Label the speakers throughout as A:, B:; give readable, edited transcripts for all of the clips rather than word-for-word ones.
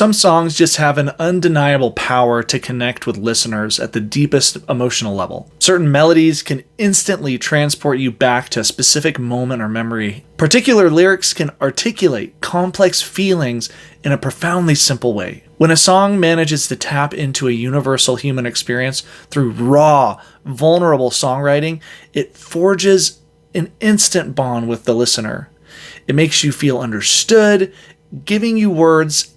A: Some songs just have an undeniable power to connect with listeners at the deepest emotional level. Certain melodies can instantly transport you back to a specific moment or memory. Particular lyrics can articulate complex feelings in a profoundly simple way. When a song manages to tap into a universal human experience through raw, vulnerable songwriting, it forges an instant bond with the listener. It makes you feel understood, giving you words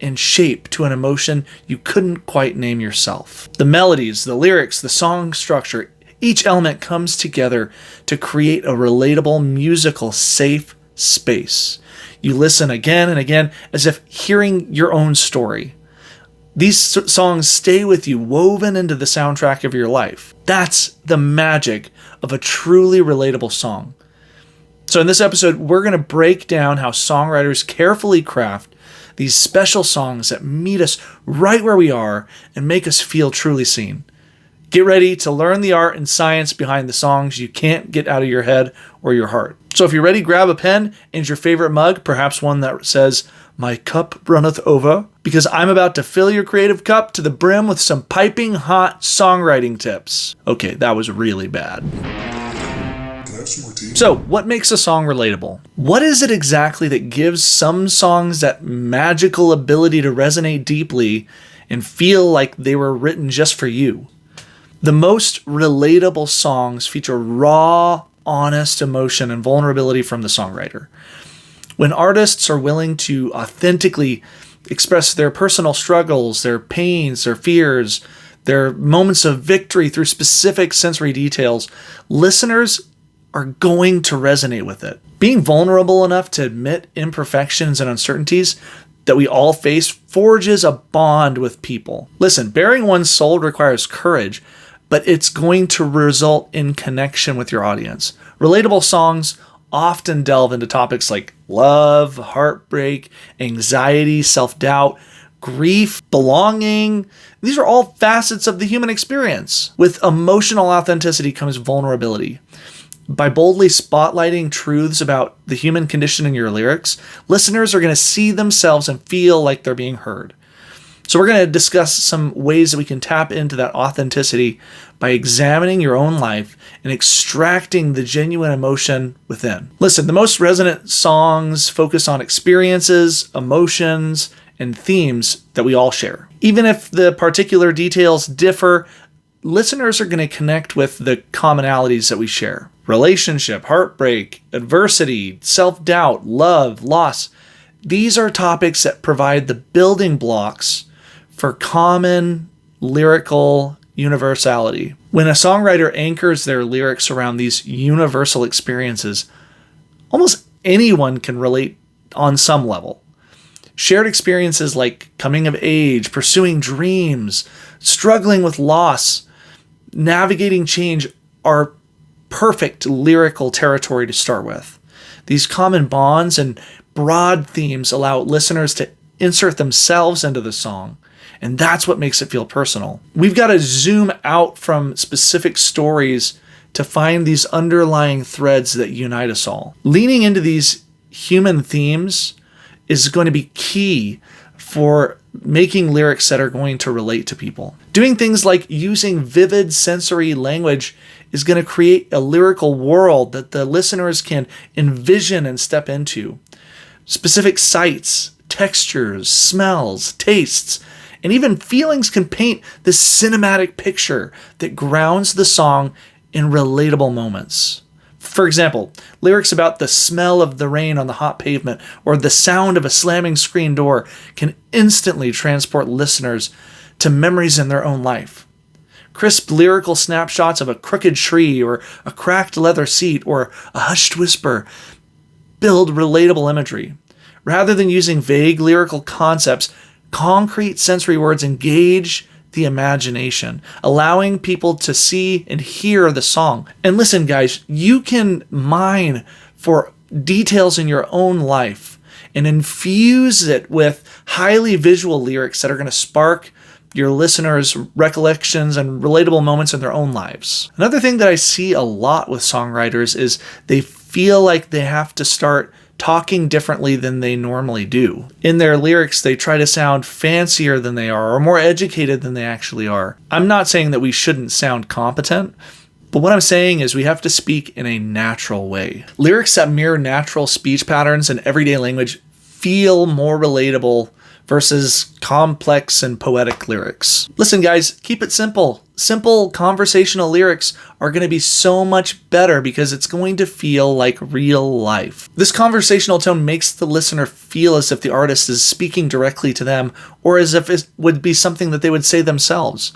A: and shape to an emotion you couldn't quite name yourself. The melodies, the lyrics, the song structure, each element comes together to create a relatable, musical, safe space. You listen again and again as if hearing your own story. These songs stay with you, woven into the soundtrack of your life. That's the magic of a truly relatable song. So in this episode, we're going to break down how songwriters carefully craft these special songs that meet us right where we are and make us feel truly seen. Get ready to learn the art and science behind the songs you can't get out of your head or your heart. So if you're ready, grab a pen and your favorite mug, perhaps one that says, "My cup runneth over," because I'm about to fill your creative cup to the brim with some piping hot songwriting tips. Okay, that was really bad. So, what makes a song relatable? What is it exactly that gives some songs that magical ability to resonate deeply and feel like they were written just for you? The most relatable songs feature raw, honest emotion and vulnerability from the songwriter. When artists are willing to authentically express their personal struggles, their pains, their fears, their moments of victory through specific sensory details, listeners are going to resonate with it. Being vulnerable enough to admit imperfections and uncertainties that we all face forges a bond with people. Listen, bearing one's soul requires courage, but it's going to result in connection with your audience. Relatable songs often delve into topics like love, heartbreak, anxiety, self-doubt, grief, belonging. These are all facets of the human experience. With emotional authenticity comes vulnerability. By boldly spotlighting truths about the human condition in your lyrics, listeners are going to see themselves and feel like they're being heard. So we're going to discuss some ways that we can tap into that authenticity by examining your own life and extracting the genuine emotion within. Listen, the most resonant songs focus on experiences, emotions, and themes that we all share. Even if the particular details differ, listeners are going to connect with the commonalities that we share. Relationship, heartbreak, adversity, self-doubt, love, loss. These are topics that provide the building blocks for common lyrical universality. When a songwriter anchors their lyrics around these universal experiences, almost anyone can relate on some level. Shared experiences like coming of age, pursuing dreams, struggling with loss, navigating change are perfect lyrical territory to start with. These common bonds and broad themes allow listeners to insert themselves into the song, and that's what makes it feel personal. We've got to zoom out from specific stories to find these underlying threads that unite us all. Leaning into these human themes is going to be key for making lyrics that are going to relate to people. Doing things like using vivid sensory language is going to create a lyrical world that the listeners can envision and step into. Specific sights, textures, smells, tastes, and even feelings can paint this cinematic picture that grounds the song in relatable moments. For example, lyrics about the smell of the rain on the hot pavement or the sound of a slamming screen door can instantly transport listeners to memories in their own life. Crisp lyrical snapshots of a crooked tree or a cracked leather seat or a hushed whisper build relatable imagery. Rather than using vague lyrical concepts, concrete sensory words engage the imagination, allowing people to see and hear the song. And listen, guys, you can mine for details in your own life and infuse it with highly visual lyrics that are going to spark your listeners' recollections and relatable moments in their own lives. Another thing that I see a lot with songwriters is they feel like they have to start talking differently than they normally do. In their lyrics, they try to sound fancier than they are or more educated than they actually are. I'm not saying that we shouldn't sound competent, but what I'm saying is we have to speak in a natural way. Lyrics that mirror natural speech patterns and everyday language feel more relatable versus complex and poetic lyrics. Listen, guys, keep it simple. Simple conversational lyrics are going to be so much better because it's going to feel like real life. This conversational tone makes the listener feel as if the artist is speaking directly to them or as if it would be something that they would say themselves.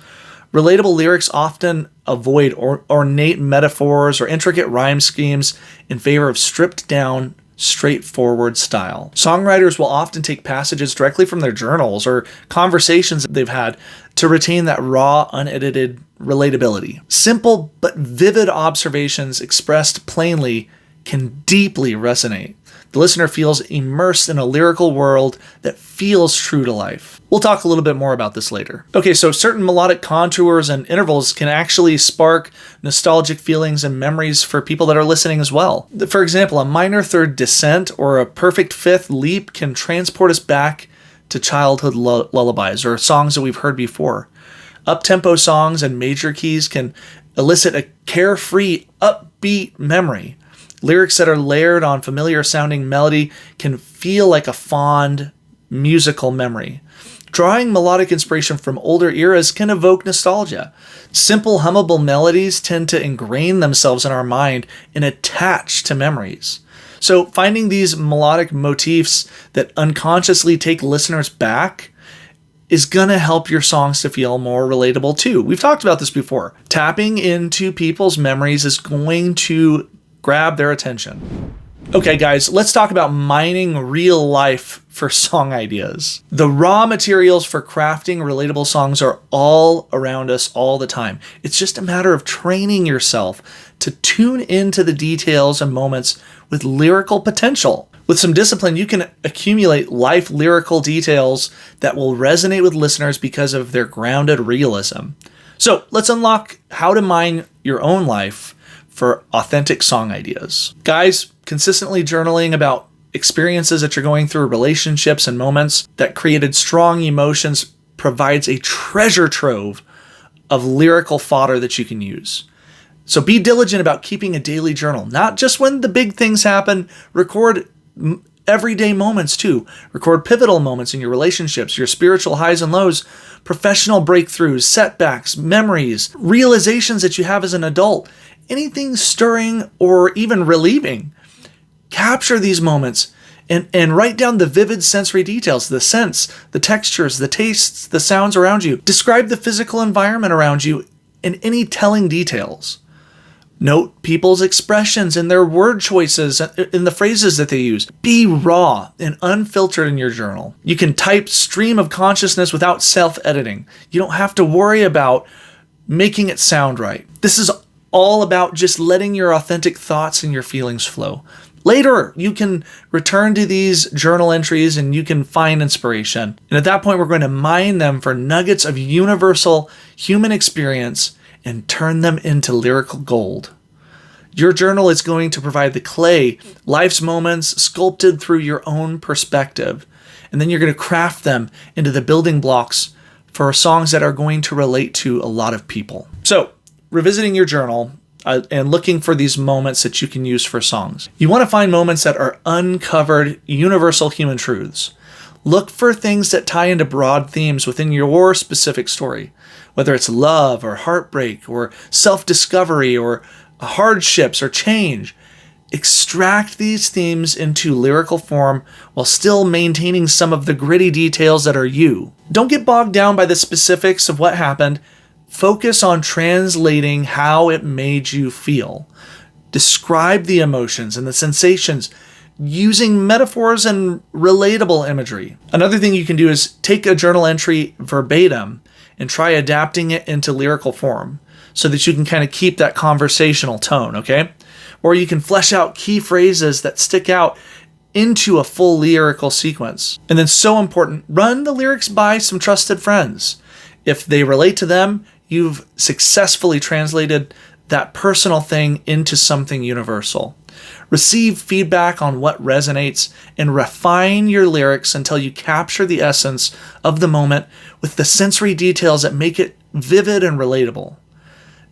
A: Relatable lyrics often avoid ornate metaphors or intricate rhyme schemes in favor of stripped down, straightforward style. Songwriters will often take passages directly from their journals or conversations that they've had to retain that raw, unedited relatability. Simple but vivid observations expressed plainly can deeply resonate. The listener feels immersed in a lyrical world that feels true to life. We'll talk a little bit more about this later. Okay, so certain melodic contours and intervals can actually spark nostalgic feelings and memories for people that are listening as well. For example, a minor third descent or a perfect fifth leap can transport us back to childhood lullabies or songs that we've heard before. Up-tempo songs and major keys can elicit a carefree, upbeat memory. Lyrics that are layered on familiar sounding melody can feel like a fond musical memory. Drawing melodic inspiration from older eras can evoke nostalgia. Simple, hummable melodies tend to ingrain themselves in our mind and attach to memories. So finding these melodic motifs that unconsciously take listeners back is going to help your songs to feel more relatable too. We've talked about this before. Tapping into people's memories is going to grab their attention. Okay, guys, let's talk about mining real life for song ideas. The raw materials for crafting relatable songs are all around us all the time. It's just a matter of training yourself to tune into the details and moments with lyrical potential. With some discipline, you can accumulate life lyrical details that will resonate with listeners because of their grounded realism. So let's unlock how to mine your own life for authentic song ideas. Guys, consistently journaling about experiences that you're going through, relationships and moments that created strong emotions provides a treasure trove of lyrical fodder that you can use. So be diligent about keeping a daily journal, not just when the big things happen. Record everyday moments too. Record pivotal moments in your relationships, your spiritual highs and lows, professional breakthroughs, setbacks, memories, realizations that you have as an adult, anything stirring or even relieving. Capture these moments and write down the vivid sensory details, the scents, the textures, the tastes, the sounds around you. Describe the physical environment around you and any telling details. Note people's expressions and their word choices in the phrases that they use. Be raw and unfiltered in your journal. You can type stream of consciousness without self-editing. You don't have to worry about making it sound right. This is all about just letting your authentic thoughts and your feelings flow. Later, you can return to these journal entries and you can find inspiration. And at that point, we're going to mine them for nuggets of universal human experience and turn them into lyrical gold. Your journal is going to provide the clay, life's moments sculpted through your own perspective. And then you're going to craft them into the building blocks for songs that are going to relate to a lot of people. So, revisiting your journal and looking for these moments that you can use for songs. You want to find moments that are uncovered, universal human truths. Look for things that tie into broad themes within your specific story, whether it's love or heartbreak or self-discovery or hardships or change. Extract these themes into lyrical form while still maintaining some of the gritty details that are you. Don't get bogged down by the specifics of what happened. Focus on translating how it made you feel. Describe the emotions and the sensations using metaphors and relatable imagery. Another thing you can do is take a journal entry verbatim and try adapting it into lyrical form so that you can kind of keep that conversational tone, okay? Or you can flesh out key phrases that stick out into a full lyrical sequence. And then, so important, run the lyrics by some trusted friends. If they relate to them, you've successfully translated that personal thing into something universal. Receive feedback on what resonates and refine your lyrics until you capture the essence of the moment with the sensory details that make it vivid and relatable.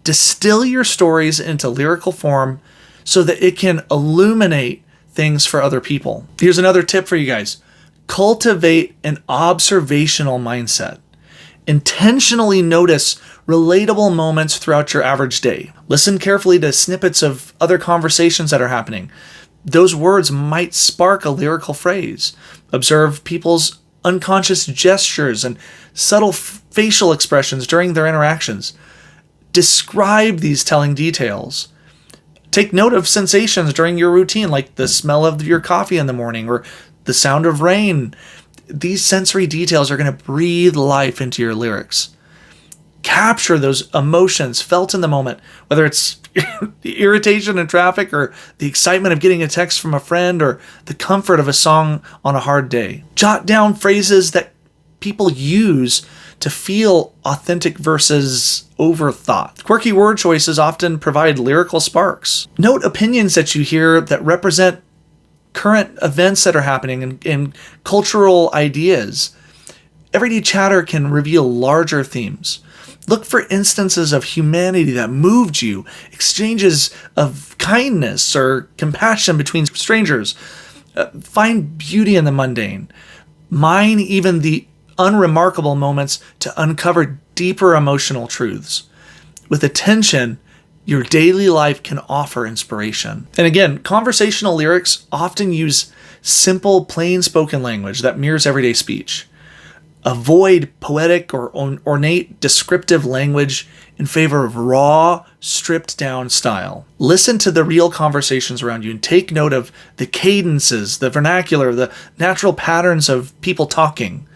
A: Distill your stories into lyrical form so that it can illuminate things for other people. Here's another tip for you guys. Cultivate an observational mindset. Intentionally notice relatable moments throughout your average day. Listen carefully to snippets of other conversations that are happening. Those words might spark a lyrical phrase. Observe people's unconscious gestures and subtle facial expressions during their interactions. Describe these telling details. Take note of sensations during your routine, like the smell of your coffee in the morning or the sound of rain. These sensory details are going to breathe life into your lyrics. Capture those emotions felt in the moment, whether it's the irritation in traffic or the excitement of getting a text from a friend or the comfort of a song on a hard day. Jot down phrases that people use to feel authentic versus overthought. Quirky word choices often provide lyrical sparks. Note opinions that you hear that represent current events that are happening and cultural ideas. Everyday chatter can reveal larger themes. Look for instances of humanity that moved you, exchanges of kindness or compassion between strangers. Find beauty in the mundane. Mine even the unremarkable moments to uncover deeper emotional truths. With attention, your daily life can offer inspiration. And again, conversational lyrics often use simple, plain spoken language that mirrors everyday speech. Avoid poetic or ornate descriptive language in favor of raw, stripped down style. Listen to the real conversations around you and take note of the cadences, the vernacular, the natural patterns of people talking.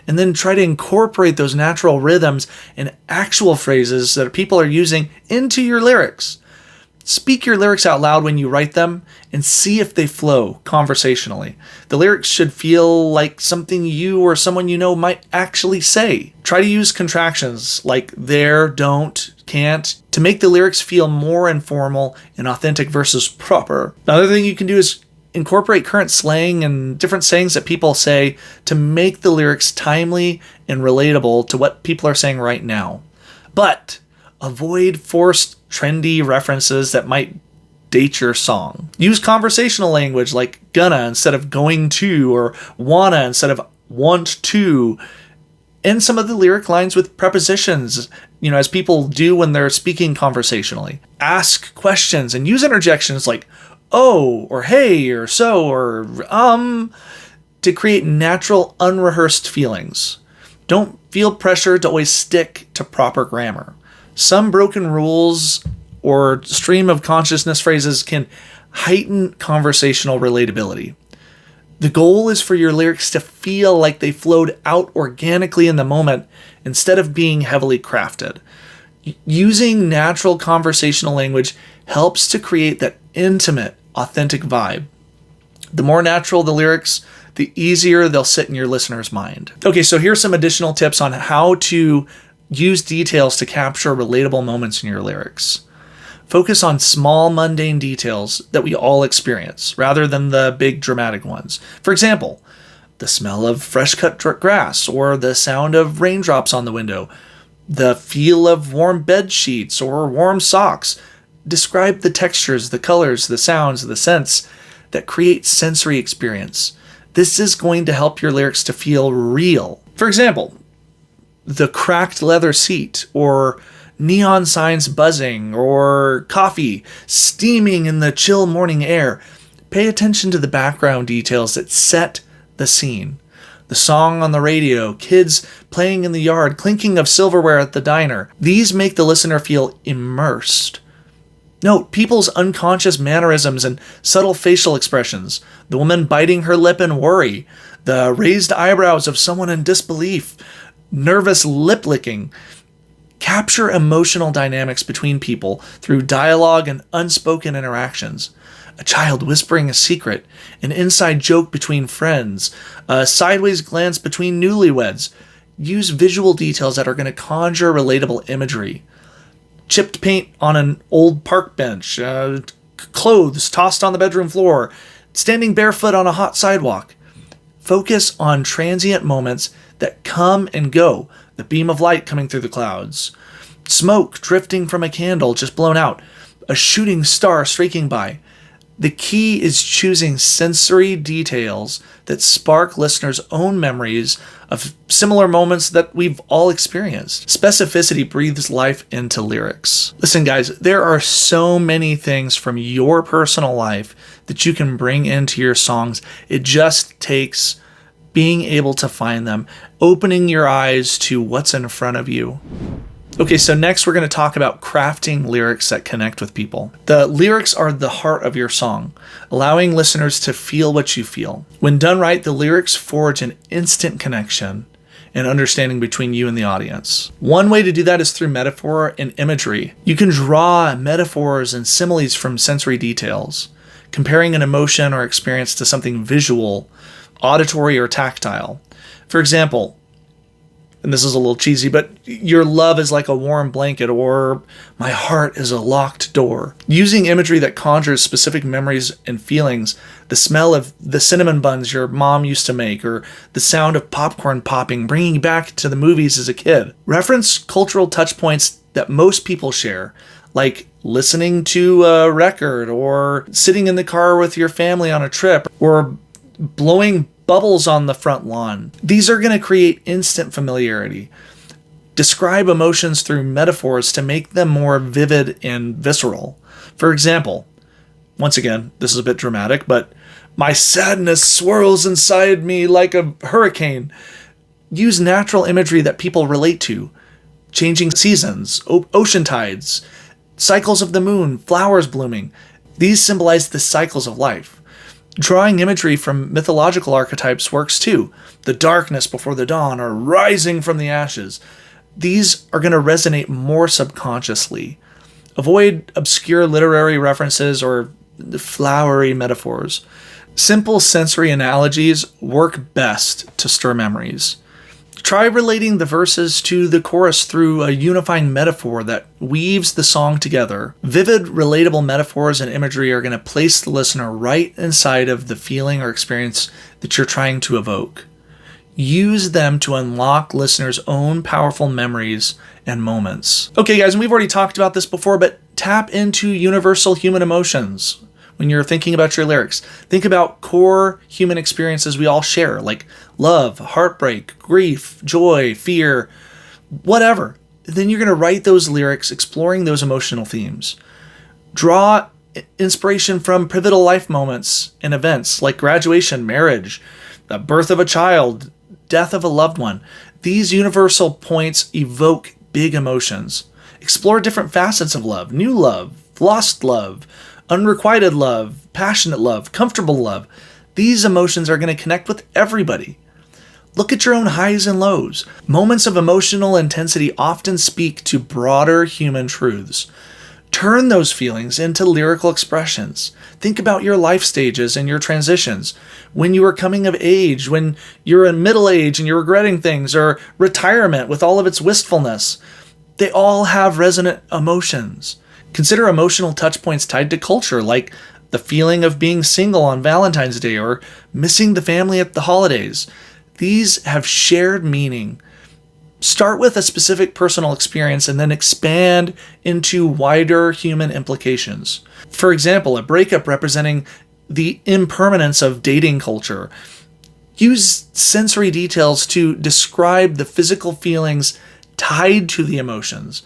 A: And then try to incorporate those natural rhythms and actual phrases that people are using into your lyrics. Speak your lyrics out loud when you write them and see if they flow conversationally. The lyrics should feel like something you or someone you know might actually say. Try to use contractions like there, don't, can't to make the lyrics feel more informal and authentic versus proper. Another thing you can do is incorporate current slang and different sayings that people say to make the lyrics timely and relatable to what people are saying right now. But avoid forced, trendy references that might date your song. Use conversational language like gonna instead of going to, or wanna instead of want to. End some of the lyric lines with prepositions, as people do when they're speaking conversationally. Ask questions and use interjections like oh, or hey, or so, or to create natural, unrehearsed feelings. Don't feel pressure to always stick to proper grammar. Some broken rules or stream of consciousness phrases can heighten conversational relatability. The goal is for your lyrics to feel like they flowed out organically in the moment instead of being heavily crafted. Using natural conversational language helps to create that intimate, authentic vibe. The more natural the lyrics, the easier they'll sit in your listener's mind. Okay, so here's some additional tips on how to use details to capture relatable moments in your lyrics. Focus on small, mundane details that we all experience, rather than the big, dramatic ones. For example, the smell of fresh-cut grass, or the sound of raindrops on the window, the feel of warm bed sheets or warm socks. Describe the textures, the colors, the sounds, the scents that create sensory experience. This is going to help your lyrics to feel real. For example, the cracked leather seat, or neon signs buzzing, or coffee steaming in the chill morning air. Pay attention to the background details that set the scene. The song on the radio, kids playing in the yard, clinking of silverware at the diner. These make the listener feel immersed. Note people's unconscious mannerisms and subtle facial expressions. The woman biting her lip in worry. The raised eyebrows of someone in disbelief. Nervous lip licking. Capture emotional dynamics between people through dialogue and unspoken interactions. A child whispering a secret, an inside joke between friends, a sideways glance between newlyweds. Use visual details that are going to conjure relatable imagery. Chipped paint on an old park bench, clothes tossed on the bedroom floor, standing barefoot on a hot sidewalk. Focus on transient moments that come and go. The beam of light coming through the clouds, smoke drifting from a candle just blown out, a shooting star streaking by. The key is choosing sensory details that spark listeners' own memories of similar moments that we've all experienced. Specificity breathes life into lyrics. Listen, guys, there are so many things from your personal life that you can bring into your songs. It just takes being able to find them, opening your eyes to what's in front of you. Okay, so next we're going to talk about crafting lyrics that connect with people. The lyrics are the heart of your song, allowing listeners to feel what you feel. When done right, the lyrics forge an instant connection and understanding between you and the audience. One way to do that is through metaphor and imagery. You can draw metaphors and similes from sensory details, comparing an emotion or experience to something visual, auditory, or tactile. For example, and this is a little cheesy, but your love is like a warm blanket, or my heart is a locked door. Using imagery that conjures specific memories and feelings, the smell of the cinnamon buns your mom used to make, or the sound of popcorn popping, bringing you back to the movies as a kid. Reference cultural touch points that most people share, like listening to a record, or sitting in the car with your family on a trip, or blowing bubbles on the front lawn. These are going to create instant familiarity. Describe emotions through metaphors to make them more vivid and visceral. For example, once again, this is a bit dramatic, but my sadness swirls inside me like a hurricane. Use natural imagery that people relate to. Changing seasons, ocean tides, cycles of the moon, flowers blooming. These symbolize the cycles of life. Drawing imagery from mythological archetypes works too. The darkness before the dawn, or rising from the ashes. These are going to resonate more subconsciously. Avoid obscure literary references or flowery metaphors. Simple sensory analogies work best to stir memories. Try relating the verses to the chorus through a unifying metaphor that weaves the song together. Vivid, relatable metaphors and imagery are going to place the listener right inside of the feeling or experience that you're trying to evoke. Use them to unlock listeners' own powerful memories and moments. Okay, guys, and we've already talked about this before, but tap into universal human emotions. When you're thinking about your lyrics, think about core human experiences we all share, like love, heartbreak, grief, joy, fear, whatever. Then you're going to write those lyrics exploring those emotional themes. Draw inspiration from pivotal life moments and events like graduation, marriage, the birth of a child, death of a loved one. These universal points evoke big emotions. Explore different facets of love, new love, lost love, unrequited love, passionate love, comfortable love. These emotions are going to connect with everybody. Look at your own highs and lows. Moments of emotional intensity often speak to broader human truths. Turn those feelings into lyrical expressions. Think about your life stages and your transitions. When you were coming of age, when you're in middle age and you're regretting things, or retirement with all of its wistfulness. They all have resonant emotions. Consider emotional touch points tied to culture, like the feeling of being single on Valentine's Day or missing the family at the holidays. These have shared meaning. Start with a specific personal experience and then expand into wider human implications. For example, a breakup representing the impermanence of dating culture. Use sensory details to describe the physical feelings tied to the emotions.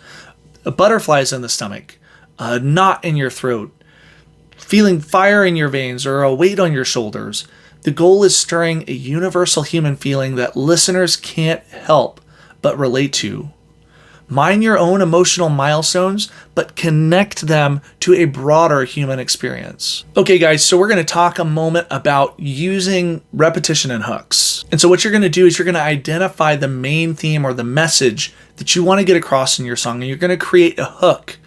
A: Butterflies in the stomach, a knot in your throat, feeling fire in your veins, or a weight on your shoulders. The goal is stirring a universal human feeling that listeners can't help but relate to. Mine your own emotional milestones, but connect them to a broader human experience. Okay, guys, so we're going to talk a moment about using repetition and hooks. And so what you're going to do is you're going to identify the main theme or the message that you want to get across in your song, and you're going to create a hook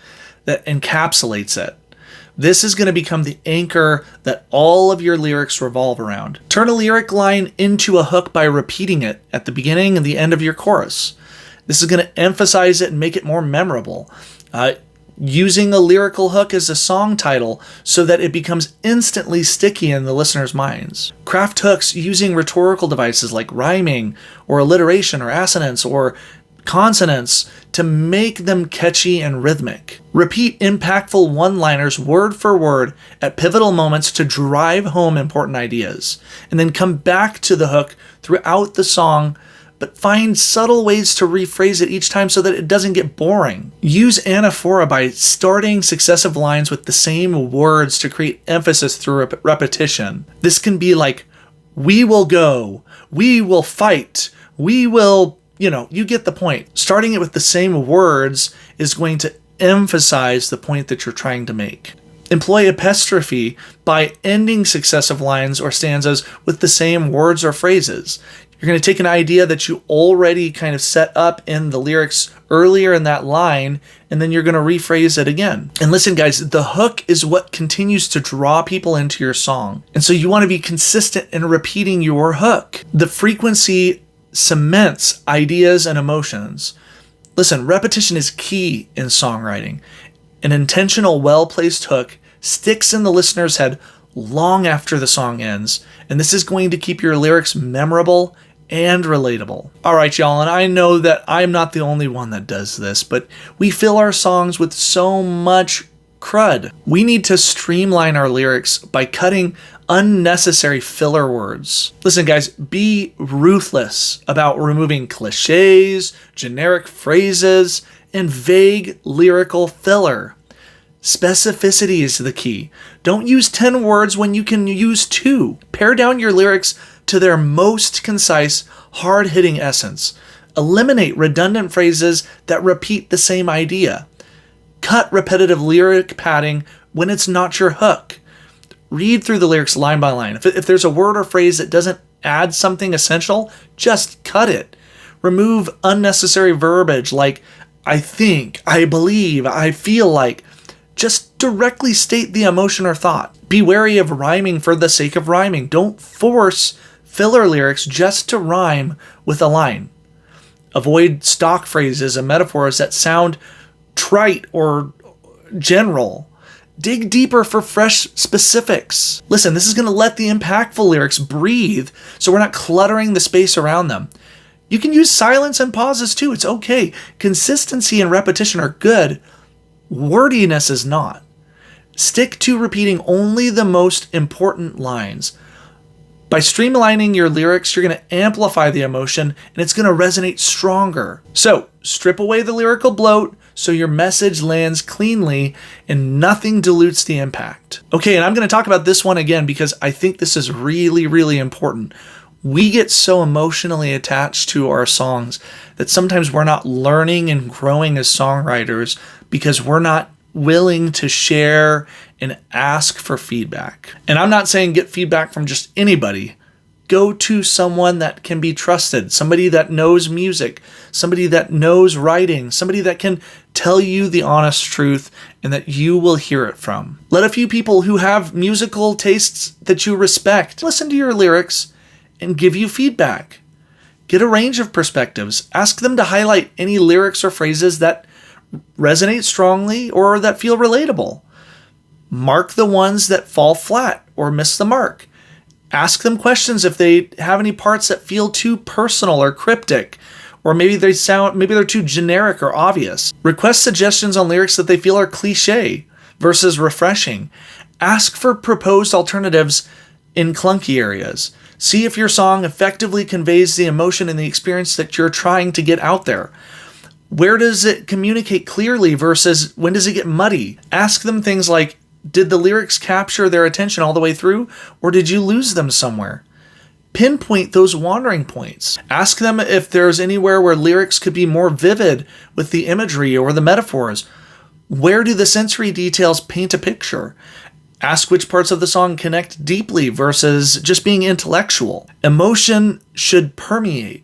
A: that encapsulates it. This is going to become the anchor that all of your lyrics revolve around. Turn a lyric line into a hook by repeating it at the beginning and the end of your chorus. This is going to emphasize it and make it more memorable. Using a lyrical hook as a song title so that it becomes instantly sticky in the listener's minds. Craft hooks using rhetorical devices like rhyming or alliteration or assonance or consonants to make them catchy and rhythmic. Repeat impactful one-liners word for word at pivotal moments to drive home important ideas, and then come back to the hook throughout the song, but find subtle ways to rephrase it each time so that it doesn't get boring. Use anaphora by starting successive lines with the same words to create emphasis through repetition. This can be like, we will go, we will fight, we will, you get the point. Starting it with the same words is going to emphasize the point that you're trying to make. Employ apostrophe by ending successive lines or stanzas with the same words or phrases. You're going to take an idea that you already kind of set up in the lyrics earlier in that line, and then you're going to rephrase it again. And listen, guys, the hook is what continues to draw people into your song. And so you want to be consistent in repeating your hook. The frequency cements ideas and emotions. Listen, repetition is key in songwriting. An intentional, well-placed hook sticks in the listener's head long after the song ends, and this is going to keep your lyrics memorable and relatable. All right, y'all, and I know that I'm not the only one that does this, but we fill our songs with so much crud. We need to streamline our lyrics by cutting unnecessary filler words. Listen, guys, be ruthless about removing cliches, generic phrases, and vague lyrical filler. Specificity is the key. Don't use 10 words when you can use 2. Pare down your lyrics to their most concise, hard-hitting essence. Eliminate redundant phrases that repeat the same idea. Cut repetitive lyric padding when it's not your hook. Read through the lyrics line by line. If there's a word or phrase that doesn't add something essential, just cut it. Remove unnecessary verbiage like I think, I believe, I feel like. Just directly state the emotion or thought. Be wary of rhyming for the sake of rhyming. Don't force filler lyrics just to rhyme with a line. Avoid stock phrases and metaphors that sound trite or general. Dig deeper for fresh specifics. Listen, this is going to let the impactful lyrics breathe so we're not cluttering the space around them. You can use silence and pauses too. It's okay. Consistency and repetition are good. Wordiness is not. Stick to repeating only the most important lines. By streamlining your lyrics, you're going to amplify the emotion and it's going to resonate stronger. So, strip away the lyrical bloat so your message lands cleanly and nothing dilutes the impact. Okay, and I'm going to talk about this one again because I think this is really, really important. We get so emotionally attached to our songs that sometimes we're not learning and growing as songwriters because we're not willing to share and ask for feedback. And I'm not saying get feedback from just anybody. Go to someone that can be trusted, somebody that knows music, somebody that knows writing, somebody that can tell you the honest truth and that you will hear it from. Let a few people who have musical tastes that you respect listen to your lyrics and give you feedback. Get a range of perspectives. Ask them to highlight any lyrics or phrases that resonate strongly or that feel relatable. Mark the ones that fall flat or miss the mark. Ask them questions if they have any parts that feel too personal or cryptic, or maybe they're too generic or obvious. Request suggestions on lyrics that they feel are cliche versus refreshing. Ask for proposed alternatives in clunky areas. See if your song effectively conveys the emotion and the experience that you're trying to get out there. Where does it communicate clearly versus when does it get muddy? Ask them things like, did the lyrics capture their attention all the way through, or did you lose them somewhere? Pinpoint those wandering points. Ask them if there's anywhere where lyrics could be more vivid with the imagery or the metaphors. Where do the sensory details paint a picture? Ask which parts of the song connect deeply versus just being intellectual. Emotion should permeate.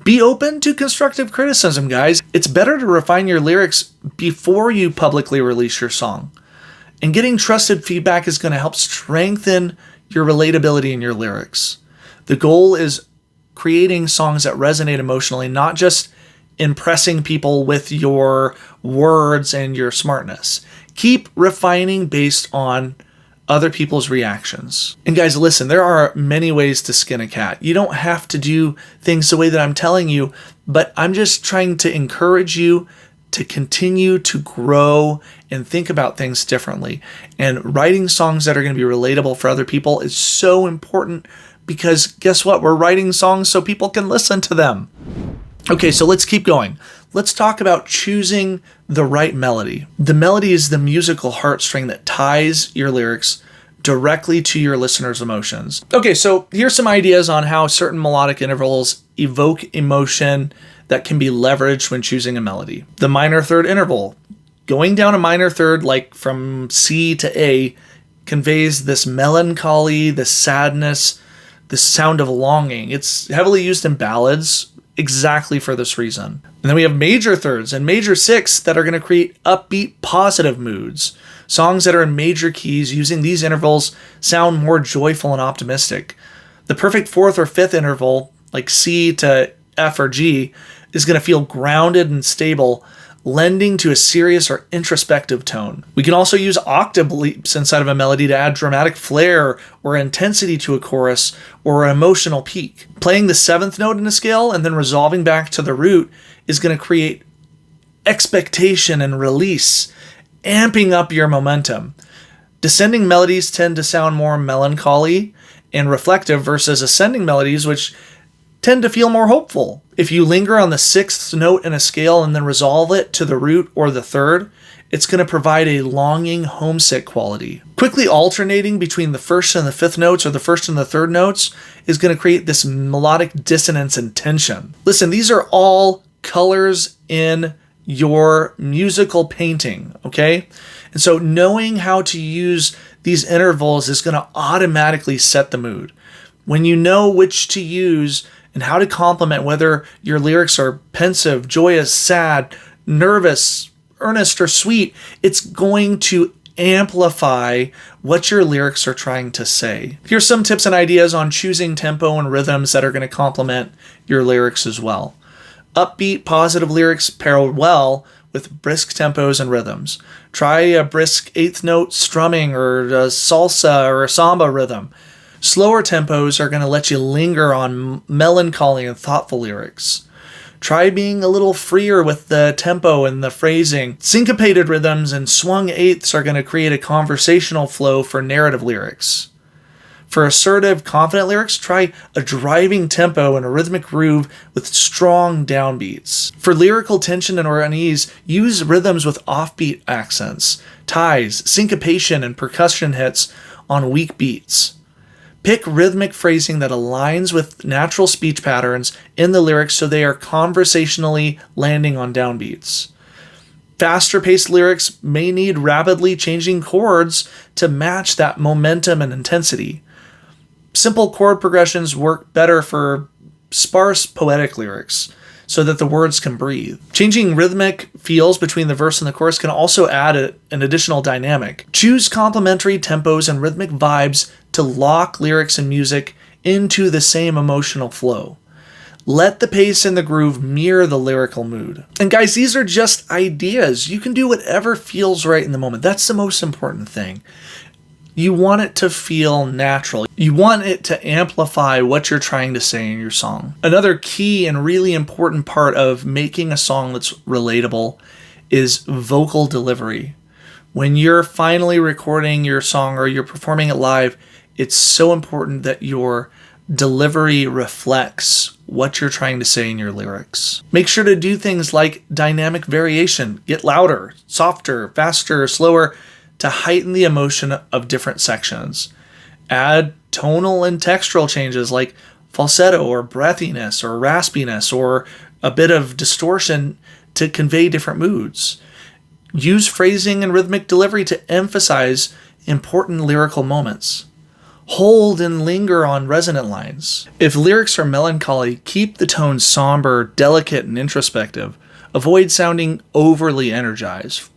A: Be open to constructive criticism, guys. It's better to refine your lyrics before you publicly release your song. And getting trusted feedback is going to help strengthen your relatability in your lyrics. The goal is creating songs that resonate emotionally, not just impressing people with your words and your smartness. Keep refining based on other people's reactions. And guys, listen, there are many ways to skin a cat. You don't have to do things the way that I'm telling you, but I'm just trying to encourage you to continue to grow and think about things differently. And writing songs that are going to be relatable for other people is so important, because guess what? We're writing songs so people can listen to them. Okay, so let's keep going. Let's talk about choosing the right melody. The melody is the musical heartstring that ties your lyrics directly to your listener's emotions. Okay, so here's some ideas on how certain melodic intervals evoke emotion that can be leveraged when choosing a melody. The minor third interval. Going down a minor third, like from C to A, conveys this melancholy, this sadness, this sound of longing. It's heavily used in ballads exactly for this reason. And then we have major thirds and major sixths that are going to create upbeat, positive moods. Songs that are in major keys using these intervals sound more joyful and optimistic. The perfect fourth or fifth interval, like C to F or G, is going to feel grounded and stable, lending to a serious or introspective tone. We can also use octave leaps inside of a melody to add dramatic flair or intensity to a chorus or an emotional peak. Playing the seventh note in a scale and then resolving back to the root is going to create expectation and release, amping up your momentum. Descending melodies tend to sound more melancholy and reflective versus ascending melodies, which tend to feel more hopeful. If you linger on the sixth note in a scale and then resolve it to the root or the third, it's going to provide a longing, homesick quality. Quickly alternating between the first and the fifth notes or the first and the third notes is going to create this melodic dissonance and tension. Listen, these are all colors in your musical painting, okay? And so knowing how to use these intervals is going to automatically set the mood. When you know which to use and how to complement, whether your lyrics are pensive, joyous, sad, nervous, earnest, or sweet, it's going to amplify what your lyrics are trying to say. Here's some tips and ideas on choosing tempo and rhythms that are going to complement your lyrics as well. Upbeat, positive lyrics pair well with brisk tempos and rhythms. Try a brisk eighth note strumming or a salsa or a samba rhythm. Slower tempos are going to let you linger on melancholy and thoughtful lyrics. Try being a little freer with the tempo and the phrasing. Syncopated rhythms and swung eighths are going to create a conversational flow for narrative lyrics. For assertive, confident lyrics, try a driving tempo and a rhythmic groove with strong downbeats. For lyrical tension and or unease, use rhythms with offbeat accents, ties, syncopation, and percussion hits on weak beats. Pick rhythmic phrasing that aligns with natural speech patterns in the lyrics so they are conversationally landing on downbeats. Faster-paced lyrics may need rapidly changing chords to match that momentum and intensity. Simple chord progressions work better for sparse poetic lyrics so that the words can breathe. Changing rhythmic feels between the verse and the chorus can also add an additional dynamic. Choose complementary tempos and rhythmic vibes to lock lyrics and music into the same emotional flow. Let the pace and the groove mirror the lyrical mood. And guys, these are just ideas. You can do whatever feels right in the moment. That's the most important thing. You want it to feel natural. You want it to amplify what you're trying to say in your song. Another key and really important part of making a song that's relatable is vocal delivery. When you're finally recording your song or you're performing it live, it's so important that your delivery reflects what you're trying to say in your lyrics. Make sure to do things like dynamic variation. Get louder, softer, faster, slower to heighten the emotion of different sections. Add tonal and textural changes like falsetto or breathiness or raspiness or a bit of distortion to convey different moods. Use phrasing and rhythmic delivery to emphasize important lyrical moments. Hold and linger on resonant lines. If lyrics are melancholy, keep the tone somber, delicate, and introspective. Avoid sounding overly energized.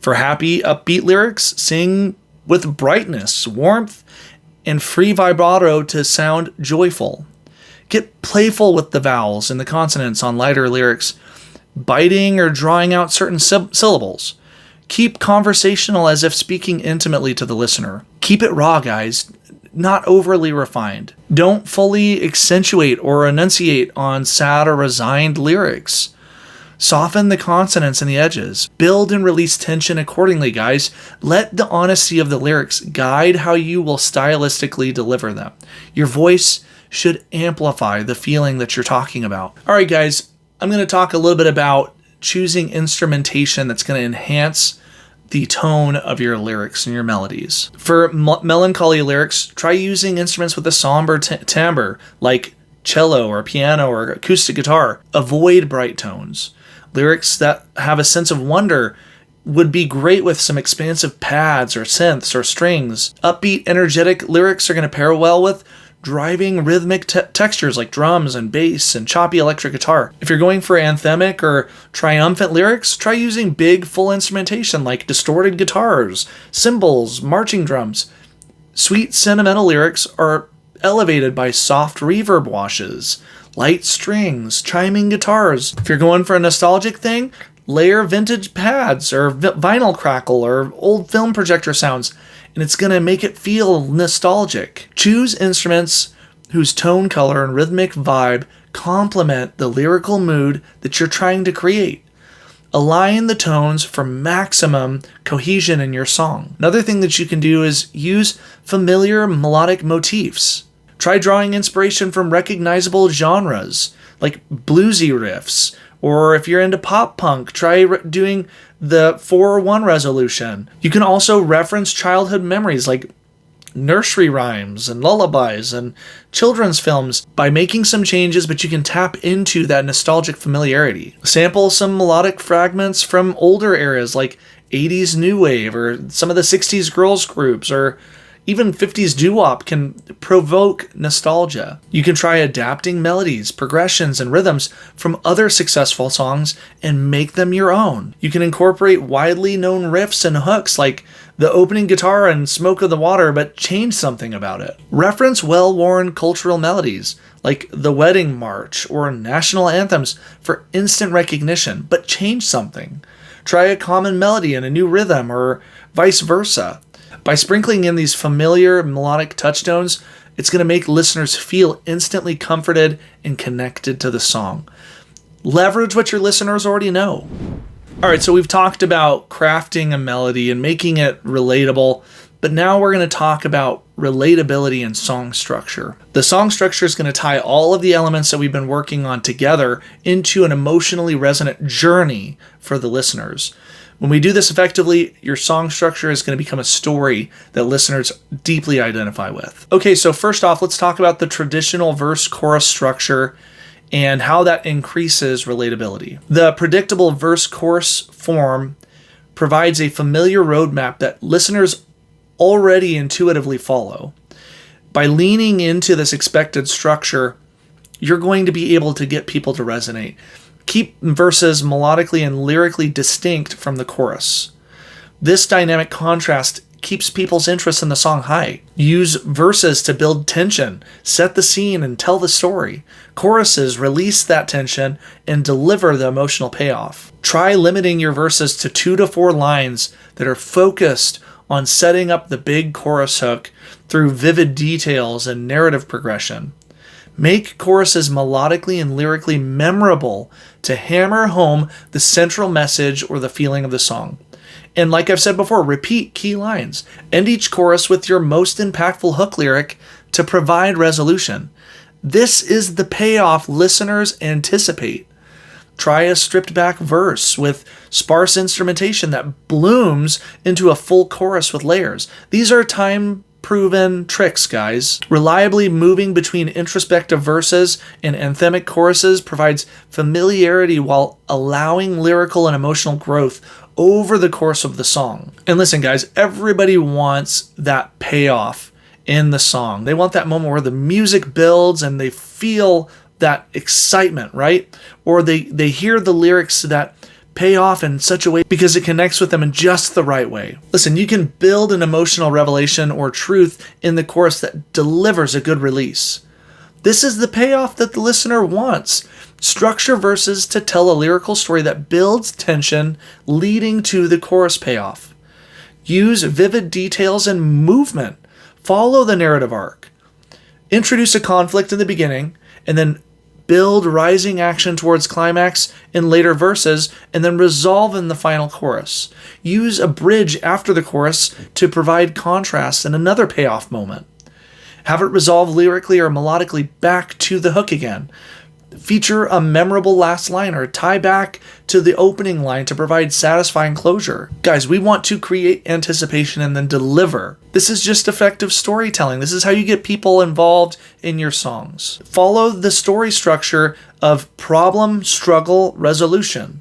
A: For happy, upbeat lyrics, sing with brightness, warmth, and free vibrato to sound joyful. Get playful with the vowels and the consonants on lighter lyrics biting or drawing out certain syllables. Keep conversational as if speaking intimately to the listener. Keep it raw, guys, not overly refined. Don't fully accentuate or enunciate on sad or resigned lyrics. Soften the consonants and the edges. Build and release tension accordingly, guys. Let the honesty of the lyrics guide how you will stylistically deliver them. Your voice should amplify the feeling that you're talking about. All right, guys, I'm going to talk a little bit about choosing instrumentation that's going to enhance the tone of your lyrics and your melodies. For melancholy lyrics, try using instruments with a somber timbre, like cello or piano or acoustic guitar. Avoid bright tones. Lyrics that have a sense of wonder would be great with some expansive pads or synths or strings. Upbeat, energetic lyrics are going to pair well with driving rhythmic textures like drums and bass and choppy electric guitar. If you're going for anthemic or triumphant lyrics, try using big full instrumentation like distorted guitars, cymbals, marching drums. Sweet sentimental lyrics are elevated by soft reverb washes, light strings, chiming guitars. If you're going for a nostalgic thing, layer vintage pads or vinyl crackle or old film projector sounds, and it's going to make it feel nostalgic. Choose instruments whose tone color and rhythmic vibe complement the lyrical mood that you're trying to create. Align the tones for maximum cohesion in your song. Another thing that you can do is use familiar melodic motifs. Try drawing inspiration from recognizable genres like bluesy riffs, or if you're into pop punk, try doing the 4-1 resolution. You can also reference childhood memories like nursery rhymes and lullabies and children's films by making some changes, but you can tap into that nostalgic familiarity. Sample some melodic fragments from older eras like 80s new wave or some of the 60s girls groups, or even 50s doo-wop can provoke nostalgia. You can try adapting melodies, progressions, and rhythms from other successful songs and make them your own. You can incorporate widely known riffs and hooks like the opening guitar and Smoke of the Water, but change something about it. Reference well-worn cultural melodies like the Wedding March or national anthems for instant recognition, but change something. Try a common melody and a new rhythm, or vice versa. By sprinkling in these familiar melodic touchstones, it's going to make listeners feel instantly comforted and connected to the song. Leverage what your listeners already know. All right, so we've talked about crafting a melody and making it relatable, but now we're going to talk about relatability and song structure. The song structure is going to tie all of the elements that we've been working on together into an emotionally resonant journey for the listeners. When we do this effectively, your song structure is going to become a story that listeners deeply identify with. Okay, so first off, let's talk about the traditional verse-chorus structure and how that increases relatability. The predictable verse-chorus form provides a familiar roadmap that listeners already intuitively follow. By leaning into this expected structure, you're going to be able to get people to resonate. Keep verses melodically and lyrically distinct from the chorus. This dynamic contrast keeps people's interest in the song high. Use verses to build tension, set the scene, and tell the story. Choruses release that tension and deliver the emotional payoff. Try limiting your verses to 2 to 4 lines that are focused on setting up the big chorus hook through vivid details and narrative progression. Make choruses melodically and lyrically memorable to hammer home the central message or the feeling of the song. And like I've said before, repeat key lines. End each chorus with your most impactful hook lyric to provide resolution. This is the payoff listeners anticipate. Try a stripped back verse with sparse instrumentation that blooms into a full chorus with layers. These are time-proven tricks, guys. Reliably moving between introspective verses and anthemic choruses provides familiarity while allowing lyrical and emotional growth over the course of the song. And listen, guys, everybody wants that payoff in the song. They want that moment where the music builds and they feel that excitement, right? Or they hear the lyrics that pay off in such a way because it connects with them in just the right way. Listen, you can build an emotional revelation or truth in the chorus that delivers a good release. This is the payoff that the listener wants. Structure verses to tell a lyrical story that builds tension, leading to the chorus payoff. Use vivid details and movement. Follow the narrative arc. Introduce a conflict in the beginning, and then build rising action towards climax in later verses, and then resolve in the final chorus. Use a bridge after the chorus to provide contrast and another payoff moment. Have it resolve lyrically or melodically back to the hook again. Feature a memorable last line or tie back to the opening line to provide satisfying closure. Guys, we want to create anticipation and then deliver. This is just effective storytelling. This is how you get people involved in your songs. Follow the story structure of problem, struggle, resolution.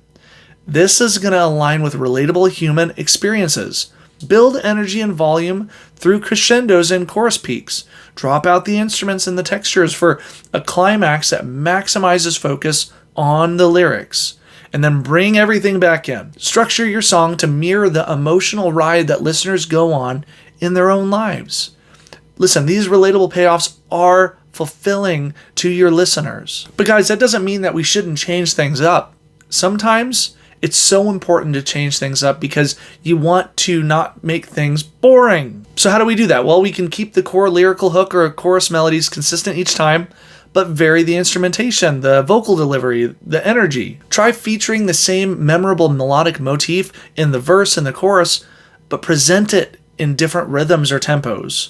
A: This is going to align with relatable human experiences. Build energy and volume through crescendos and chorus peaks. Drop out the instruments and the textures for a climax that maximizes focus on the lyrics. And then bring everything back in. Structure your song to mirror the emotional ride that listeners go on in their own lives. Listen, these relatable payoffs are fulfilling to your listeners. But guys, that doesn't mean that we shouldn't change things up. Sometimes it's so important to change things up because you want to not make things boring. So how do we do that? Well, we can keep the core lyrical hook or chorus melodies consistent each time, but vary the instrumentation, the vocal delivery, the energy. Try featuring the same memorable melodic motif in the verse and the chorus, but present it in different rhythms or tempos.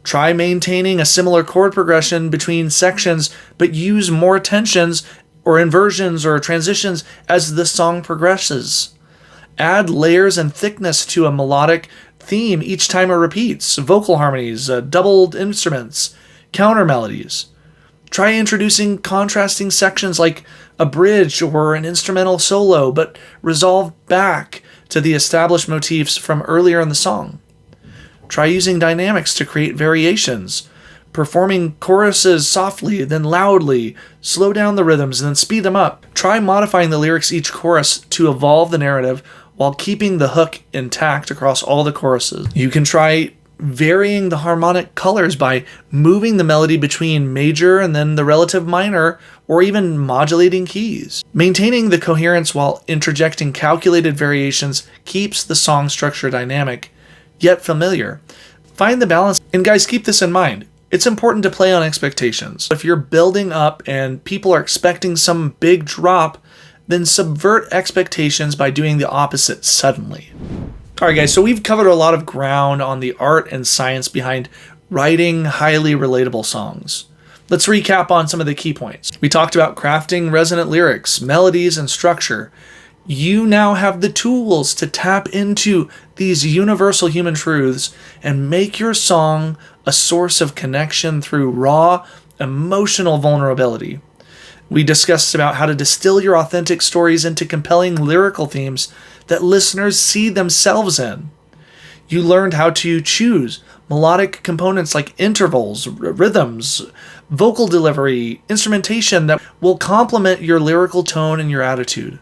A: Try maintaining a similar chord progression between sections, but use more tensions or inversions or transitions as the song progresses. Add layers and thickness to a melodic theme each time it repeats. Vocal harmonies, doubled instruments, counter melodies. Try introducing contrasting sections like a bridge or an instrumental solo, but resolve back to the established motifs from earlier in the song. Try using dynamics to create variations. Performing choruses softly, then loudly, slow down the rhythms, and then speed them up. Try modifying the lyrics each chorus to evolve the narrative while keeping the hook intact across all the choruses. You can try varying the harmonic colors by moving the melody between major and then the relative minor, or even modulating keys. Maintaining the coherence while interjecting calculated variations keeps the song structure dynamic, yet familiar. Find the balance, and guys, keep this in mind. It's important to play on expectations. If you're building up and people are expecting some big drop, then subvert expectations by doing the opposite suddenly. All right, guys, so we've covered a lot of ground on the art and science behind writing highly relatable songs. Let's recap on some of the key points. We talked about crafting resonant lyrics, melodies, and structure. You now have the tools to tap into these universal human truths and make your song a source of connection through raw, emotional vulnerability. We discussed about how to distill your authentic stories into compelling lyrical themes that listeners see themselves in. You learned how to choose melodic components like intervals, rhythms, vocal delivery, instrumentation that will complement your lyrical tone and your attitude.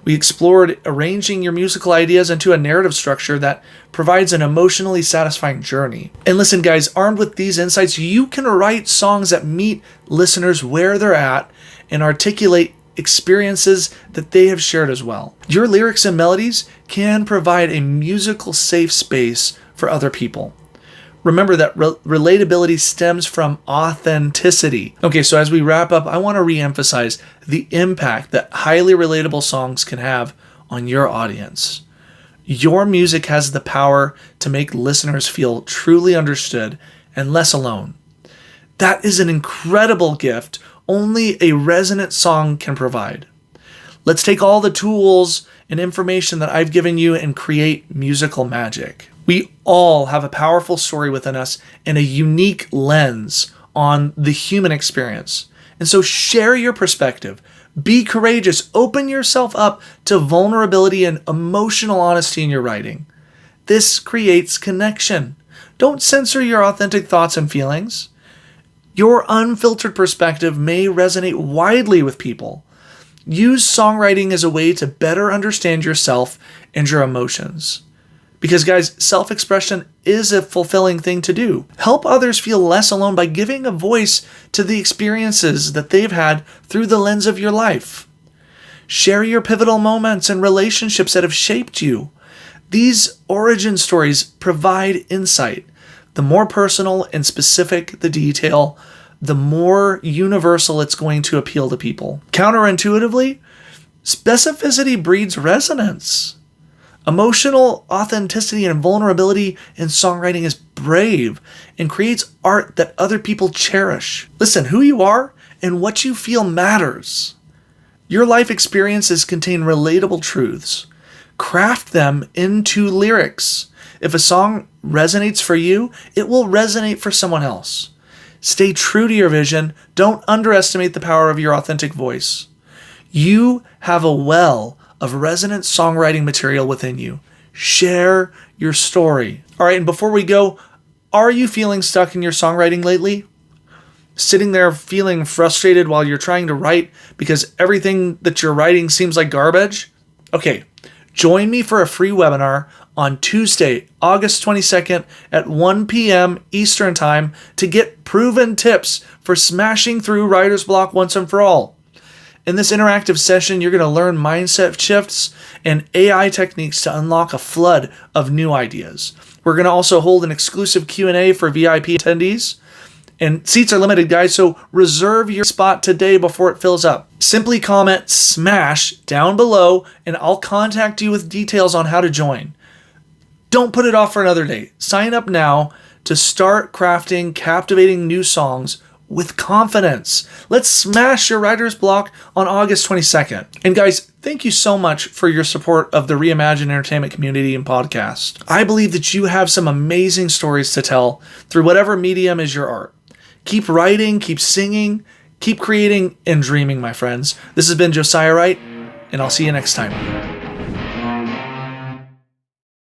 A: We explored arranging your musical ideas into a narrative structure that provides an emotionally satisfying journey. And listen, guys, armed with these insights, you can write songs that meet listeners where they're at and articulate experiences that they have shared as well. Your lyrics and melodies can provide a musical safe space for other people. Remember that relatability stems from authenticity. Okay, so as we wrap up, I want to re-emphasize the impact that highly relatable songs can have on your audience. Your music has the power to make listeners feel truly understood and less alone. That is an incredible gift only a resonant song can provide. Let's take all the tools and information that I've given you and create musical magic. We all have a powerful story within us and a unique lens on the human experience. And so share your perspective. Be courageous. Open yourself up to vulnerability and emotional honesty in your writing. This creates connection. Don't censor your authentic thoughts and feelings. Your unfiltered perspective may resonate widely with people. Use songwriting as a way to better understand yourself and your emotions. Because guys, self-expression is a fulfilling thing to do. Help others feel less alone by giving a voice to the experiences that they've had through the lens of your life. Share your pivotal moments and relationships that have shaped you. These origin stories provide insight. The more personal and specific the detail, the more universal it's going to appeal to people. Counterintuitively, specificity breeds resonance. Emotional authenticity and vulnerability in songwriting is brave and creates art that other people cherish. Listen, who you are and what you feel matters. Your life experiences contain relatable truths. Craft them into lyrics. If a song resonates for you, it will resonate for someone else. Stay true to your vision. Don't underestimate the power of your authentic voice. You have a well of resonant songwriting material within you. Share your story. All right, and before we go, are you feeling stuck in your songwriting lately? Sitting there feeling frustrated while you're trying to write because everything that you're writing seems like garbage? Okay, join me for a free webinar on Tuesday, August 22nd at 1 p.m. Eastern Time to get proven tips for smashing through writer's block once and for all. In this interactive session, you're going to learn mindset shifts and AI techniques to unlock a flood of new ideas. We're going to also hold an exclusive Q&A for VIP attendees. And seats are limited, guys, so reserve your spot today before it fills up. Simply comment SMASH down below, and I'll contact you with details on how to join. Don't put it off for another day. Sign up now to start crafting captivating new songs with confidence. Let's smash your writer's block on August 22nd. And guys, thank you so much for your support of the Reimagine Entertainment community and podcast. I believe that you have some amazing stories to tell through whatever medium is your art. Keep writing, keep singing, keep creating and dreaming, my friends. This has been Josiah Wright, and I'll see you next time.